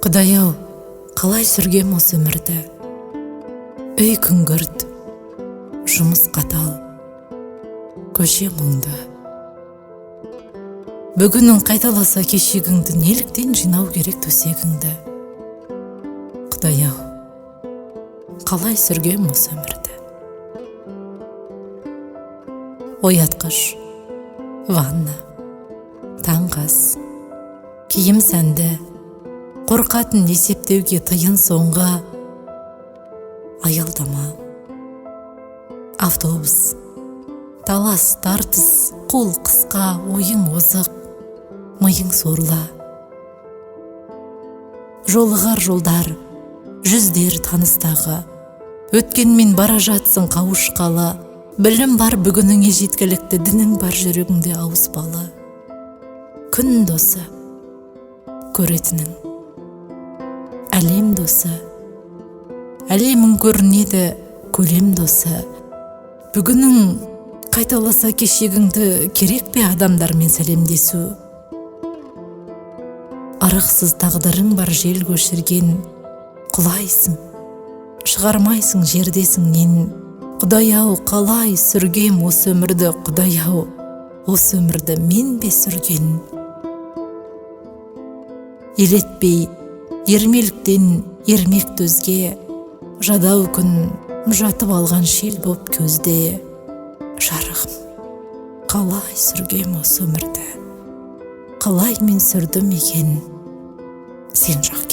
Құдай-ау, қалай сүргем осы өмірді? Үй күңгірт, жұмыс қатал, көше мұңды. Бүгінің қайталаса кешегіңді, неліктен жинау керек төсегіңді? Құдай-ау, қалай сүргем осы өмірді? Оятқыш, ванна, таңғаз, киім сәнді, қорқатын есептеуге тыйын соңға. Аялдама, автобус, талас, тартыс, қол қысқа, ойың озық, миың сорлы. Жолығар жолдар, жүздер таныстағы, өткенмен бара жатсың қауышқалы. Білім бар бүгініңе жеткілікті, дінің бар жүрегіңде ауыспалы. Күн досы, көретінің, әлем досы, әлемің көрінеді, көлем досы. Бүгінің қайталаса кешегіңді, керек пе адамдармен сәлемдесу? Арықсыз тағдырың бар жел көшірген, құлайсың, шығармайсың жердесіңнен. Құдай-ау, қалай сүргем осы өмірді? Құдай-ау, осы өмірді мен бе сүрген? Елетпей, ермеліктен ермек төзге, жадау күн жатып алған шел боп көзде. Жарығым, қалай сүргем осы өмірді? Қалай мен сүрдім екен сен жақ?